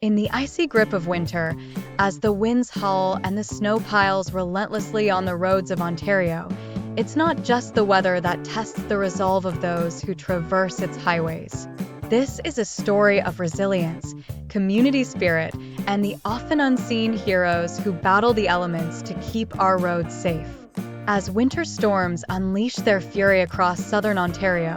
In the icy grip of winter, as the winds howl and the snow piles relentlessly on the roads of Ontario, it's not just the weather that tests the resolve of those who traverse its highways. This is a story of resilience, community spirit, and the often unseen heroes who battle the elements to keep our roads safe. As winter storms unleash their fury across southern Ontario,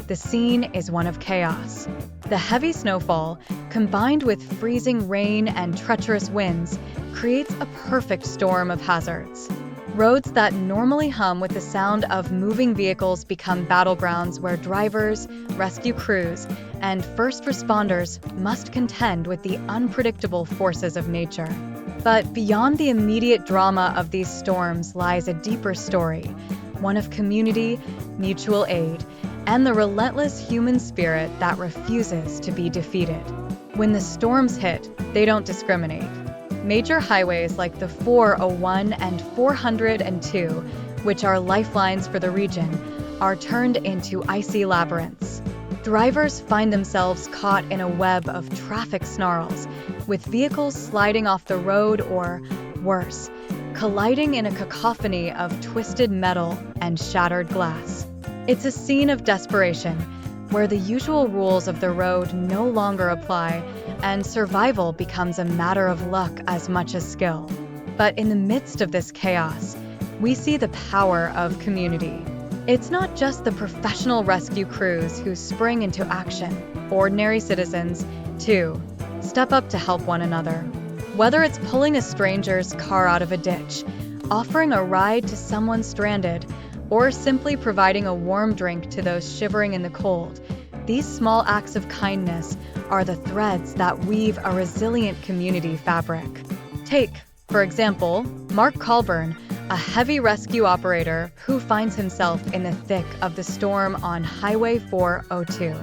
the scene is one of chaos. The heavy snowfall, combined with freezing rain and treacherous winds, creates a perfect storm of hazards. Roads that normally hum with the sound of moving vehicles become battlegrounds where drivers, rescue crews, and first responders must contend with the unpredictable forces of nature. But beyond the immediate drama of these storms lies a deeper story, one of community, mutual aid, and the relentless human spirit that refuses to be defeated. When the storms hit, they don't discriminate. Major highways like the 401 and 402, which are lifelines for the region, are turned into icy labyrinths. Drivers find themselves caught in a web of traffic snarls, with vehicles sliding off the road or, worse, colliding in a cacophony of twisted metal and shattered glass. It's a scene of desperation, where the usual rules of the road no longer apply, and survival becomes a matter of luck as much as skill. But in the midst of this chaos, we see the power of community. It's not just the professional rescue crews who spring into action. Ordinary citizens, too, step up to help one another. Whether it's pulling a stranger's car out of a ditch, offering a ride to someone stranded, or simply providing a warm drink to those shivering in the cold, these small acts of kindness are the threads that weave a resilient community fabric. Take, for example, Mark Colburn, a heavy rescue operator who finds himself in the thick of the storm on Highway 402.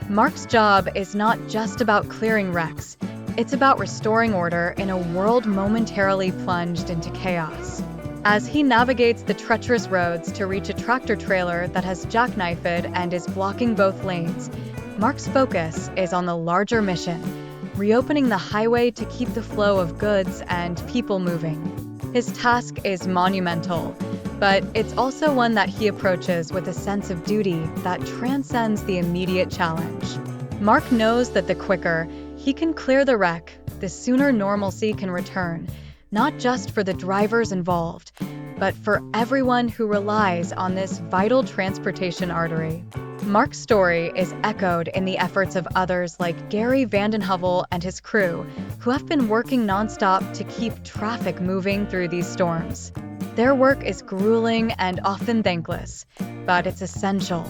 Mark's job is not just about clearing wrecks, it's about restoring order in a world momentarily plunged into chaos. As he navigates the treacherous roads to reach a tractor-trailer that has jackknifed and is blocking both lanes, Mark's focus is on the larger mission, reopening the highway to keep the flow of goods and people moving. His task is monumental, but it's also one that he approaches with a sense of duty that transcends the immediate challenge. Mark knows that the quicker he can clear the wreck, the sooner normalcy can return, not just for the drivers involved, but for everyone who relies on this vital transportation artery. Mark's story is echoed in the efforts of others like Gary Vandenhovel and his crew, who have been working nonstop to keep traffic moving through these storms. Their work is grueling and often thankless, but it's essential.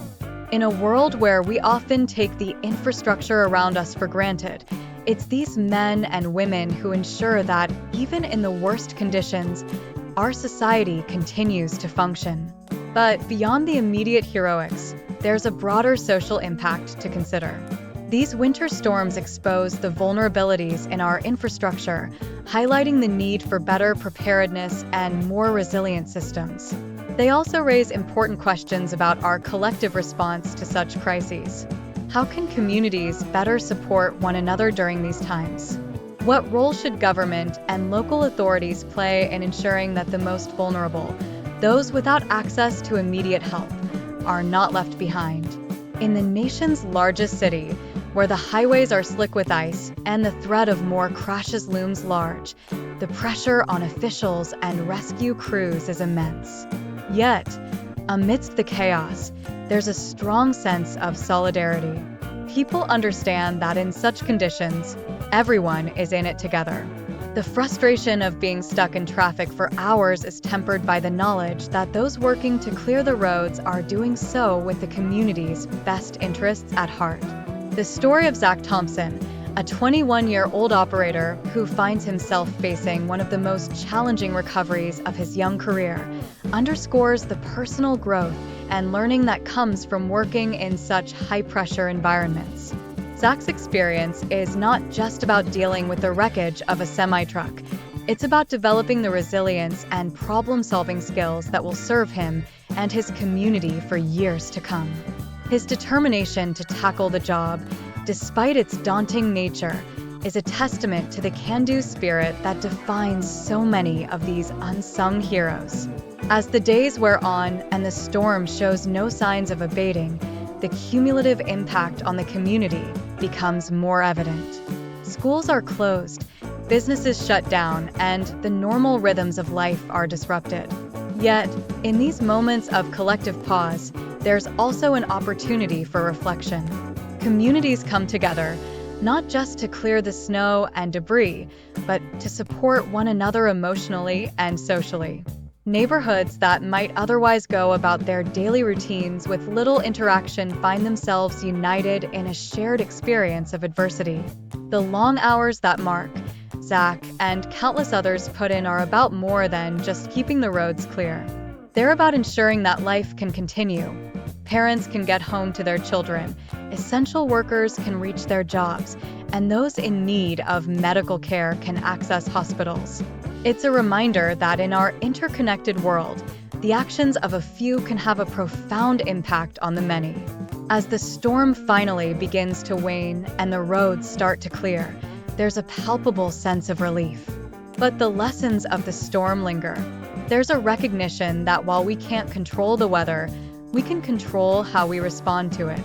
In a world where we often take the infrastructure around us for granted, it's these men and women who ensure that, even in the worst conditions, our society continues to function. But beyond the immediate heroics, there's a broader social impact to consider. These winter storms expose the vulnerabilities in our infrastructure, highlighting the need for better preparedness and more resilient systems. They also raise important questions about our collective response to such crises. How can communities better support one another during these times? What role should government and local authorities play in ensuring that the most vulnerable, those without access to immediate help, are not left behind? In the nation's largest city, where the highways are slick with ice and the threat of more crashes looms large, the pressure on officials and rescue crews is immense. Yet, amidst the chaos, there's a strong sense of solidarity. People understand that in such conditions, everyone is in it together. The frustration of being stuck in traffic for hours is tempered by the knowledge that those working to clear the roads are doing so with the community's best interests at heart. The story of Zach Thompson, a 21-year-old operator who finds himself facing one of the most challenging recoveries of his young career, underscores the personal growth and learning that comes from working in such high-pressure environments. Zach's experience is not just about dealing with the wreckage of a semi-truck. It's about developing the resilience and problem-solving skills that will serve him and his community for years to come. His determination to tackle the job, despite its daunting nature, is a testament to the can-do spirit that defines so many of these unsung heroes. As the days wear on and the storm shows no signs of abating, the cumulative impact on the community becomes more evident. Schools are closed, businesses shut down, and the normal rhythms of life are disrupted. Yet, in these moments of collective pause, there's also an opportunity for reflection. Communities come together, not just to clear the snow and debris, but to support one another emotionally and socially. Neighborhoods that might otherwise go about their daily routines with little interaction find themselves united in a shared experience of adversity. The long hours that Mark, Zach, and countless others put in are about more than just keeping the roads clear. They're about ensuring that life can continue. Parents can get home to their children, essential workers can reach their jobs, and those in need of medical care can access hospitals. It's a reminder that in our interconnected world, the actions of a few can have a profound impact on the many. As the storm finally begins to wane and the roads start to clear, there's a palpable sense of relief. But the lessons of the storm linger. There's a recognition that while we can't control the weather, we can control how we respond to it.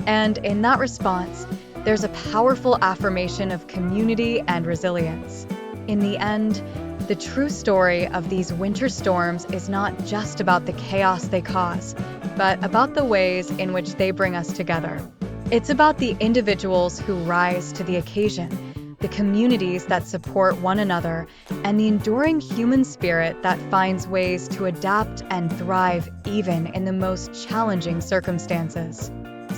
And in that response, there's a powerful affirmation of community and resilience. In the end, the true story of these winter storms is not just about the chaos they cause, but about the ways in which they bring us together. It's about the individuals who rise to the occasion, the communities that support one another, and the enduring human spirit that finds ways to adapt and thrive even in the most challenging circumstances.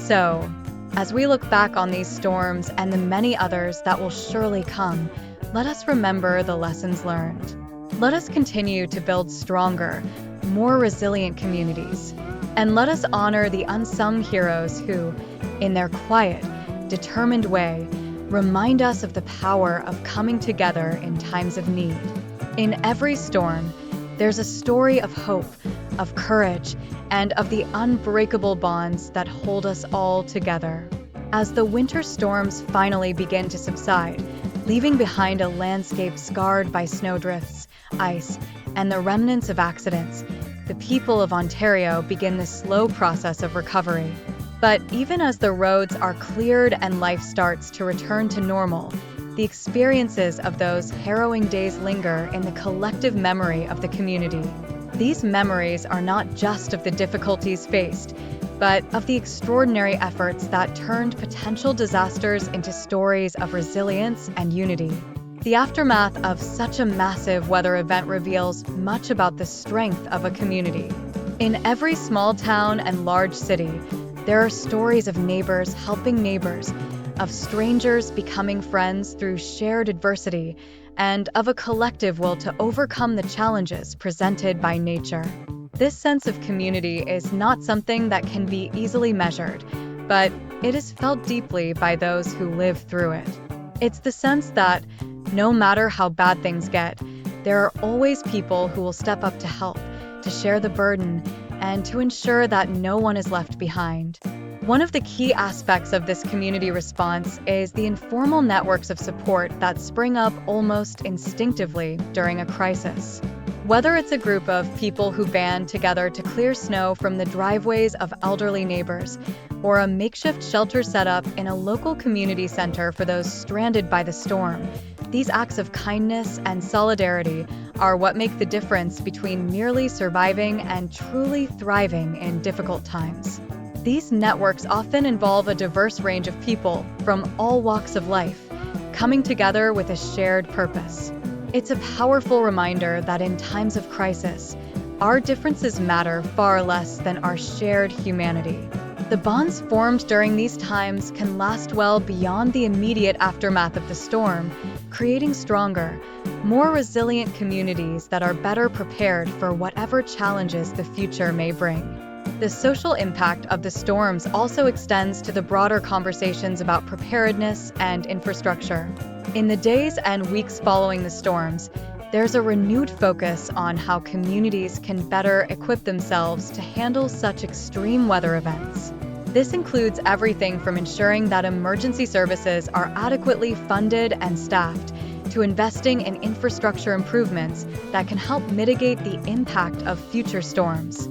So, as we look back on these storms and the many others that will surely come, let us remember the lessons learned. Let us continue to build stronger, more resilient communities. And let us honor the unsung heroes who, in their quiet, determined way, remind us of the power of coming together in times of need. In every storm, there's a story of hope, of courage, and of the unbreakable bonds that hold us all together. As the winter storms finally begin to subside, leaving behind a landscape scarred by snowdrifts, ice, and the remnants of accidents, the people of Ontario begin the slow process of recovery. But even as the roads are cleared and life starts to return to normal, the experiences of those harrowing days linger in the collective memory of the community. These memories are not just of the difficulties faced, but of the extraordinary efforts that turned potential disasters into stories of resilience and unity. The aftermath of such a massive weather event reveals much about the strength of a community. In every small town and large city, there are stories of neighbors helping neighbors, of strangers becoming friends through shared adversity, and of a collective will to overcome the challenges presented by nature. This sense of community is not something that can be easily measured, but it is felt deeply by those who live through it. It's the sense that, no matter how bad things get, there are always people who will step up to help, to share the burden, and to ensure that no one is left behind. One of the key aspects of this community response is the informal networks of support that spring up almost instinctively during a crisis. Whether it's a group of people who band together to clear snow from the driveways of elderly neighbors, or a makeshift shelter set up in a local community center for those stranded by the storm, these acts of kindness and solidarity are what make the difference between merely surviving and truly thriving in difficult times. These networks often involve a diverse range of people from all walks of life, coming together with a shared purpose. It's a powerful reminder that in times of crisis, our differences matter far less than our shared humanity. The bonds formed during these times can last well beyond the immediate aftermath of the storm, creating stronger, more resilient communities that are better prepared for whatever challenges the future may bring. The social impact of the storms also extends to the broader conversations about preparedness and infrastructure. In the days and weeks following the storms, there's a renewed focus on how communities can better equip themselves to handle such extreme weather events. This includes everything from ensuring that emergency services are adequately funded and staffed, to investing in infrastructure improvements that can help mitigate the impact of future storms.